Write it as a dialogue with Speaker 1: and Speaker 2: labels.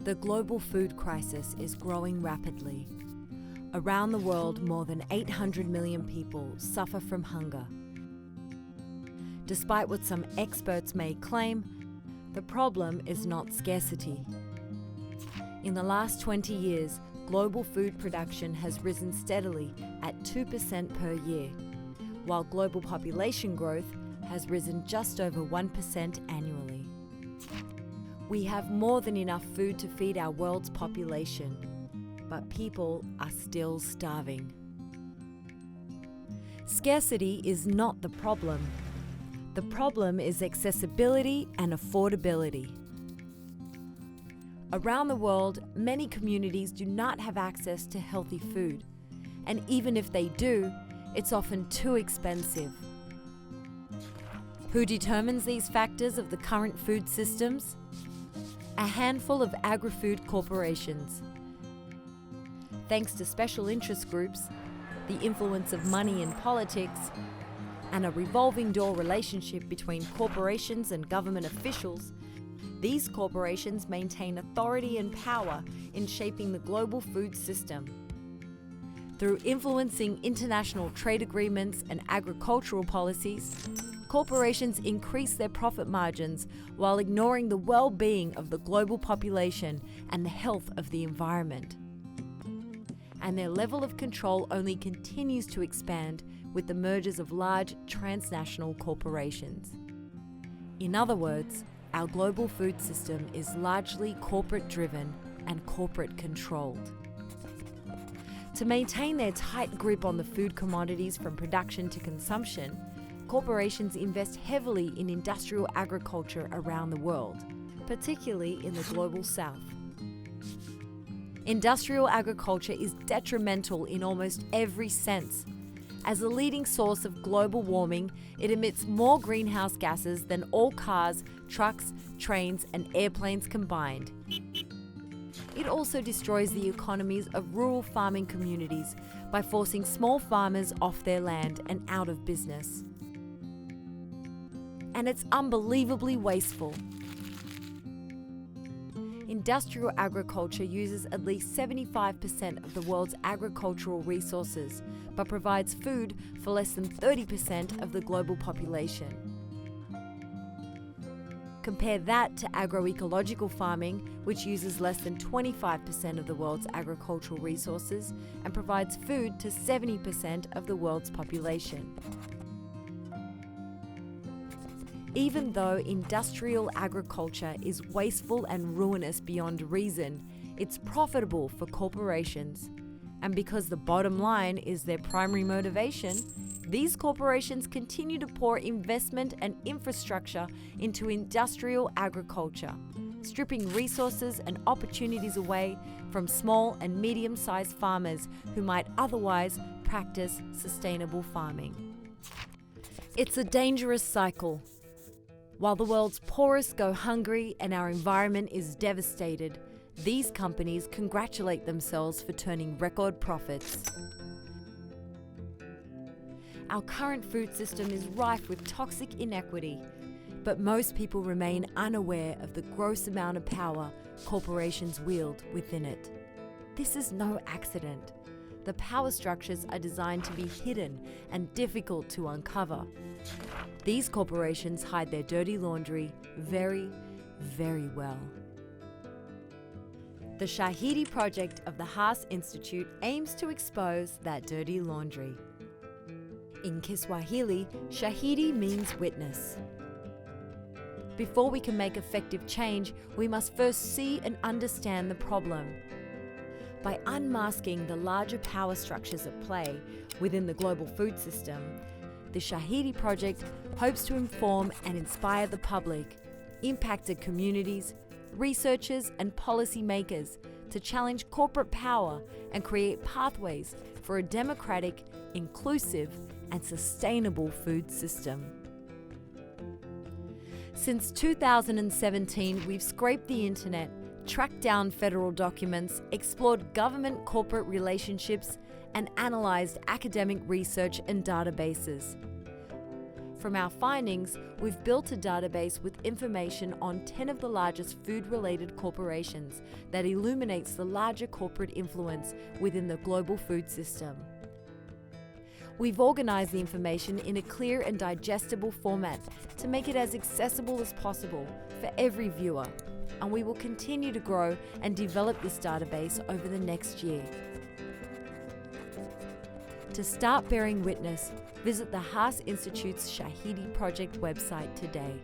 Speaker 1: The global food crisis is growing rapidly. Around the world, more than 800 million people suffer from hunger. Despite what some experts may claim, the problem is not scarcity. In the last 20 years, global food production has risen steadily at 2% per year, while global population growth has risen just over 1% annually. We have more than enough food to feed our world's population, but people are still starving. Scarcity is not the problem. The problem is accessibility and affordability. Around the world, many communities do not have access to healthy food, and even if they do, it's often too expensive. Who determines these factors of the current food systems? A handful of agri-food corporations. Thanks to special interest groups, the influence of money in politics, and a revolving door relationship between corporations and government officials, these corporations maintain authority and power in shaping the global food system. Through influencing international trade agreements and agricultural policies, corporations increase their profit margins while ignoring the well-being of the global population and the health of the environment. And their level of control only continues to expand with the mergers of large transnational corporations. In other words, our global food system is largely corporate-driven and corporate-controlled. To maintain their tight grip on the food commodities from production to consumption, corporations invest heavily in industrial agriculture around the world, particularly in the global south. Industrial agriculture is detrimental in almost every sense. As a leading source of global warming, it emits more greenhouse gases than all cars, trucks, trains, and airplanes combined. It also destroys the economies of rural farming communities by forcing small farmers off their land and out of business. And it's unbelievably wasteful. Industrial agriculture uses at least 75% of the world's agricultural resources, but provides food for less than 30% of the global population. Compare that to agroecological farming, which uses less than 25% of the world's agricultural resources and provides food to 70% of the world's population. Even though industrial agriculture is wasteful and ruinous beyond reason, it's profitable for corporations. And because the bottom line is their primary motivation, these corporations continue to pour investment and infrastructure into industrial agriculture, stripping resources and opportunities away from small and medium-sized farmers who might otherwise practice sustainable farming. It's a dangerous cycle. While the world's poorest go hungry and our environment is devastated, these companies congratulate themselves for turning record profits. Our current food system is rife with toxic inequity, but most people remain unaware of the gross amount of power corporations wield within it. This is no accident. The power structures are designed to be hidden and difficult to uncover. These corporations hide their dirty laundry very, very well. The Shahidi project of the Haas Institute aims to expose that dirty laundry. In Kiswahili, Shahidi means witness. Before we can make effective change, we must first see and understand the problem. By unmasking the larger power structures at play within the global food system, the Shahidi project hopes to inform and inspire the public, impacted communities, researchers and policymakers to challenge corporate power and create pathways for a democratic, inclusive and sustainable food system. Since 2017, we've scraped the internet, tracked down federal documents, explored government-corporate relationships, and analysed academic research and databases. From our findings, we've built a database with information on 10 of the largest food-related corporations that illuminates the larger corporate influence within the global food system. We've organised the information in a clear and digestible format to make it as accessible as possible for every viewer, and we will continue to grow and develop this database over the next year. To start bearing witness, visit the Haas Institute's Shahidi project website today.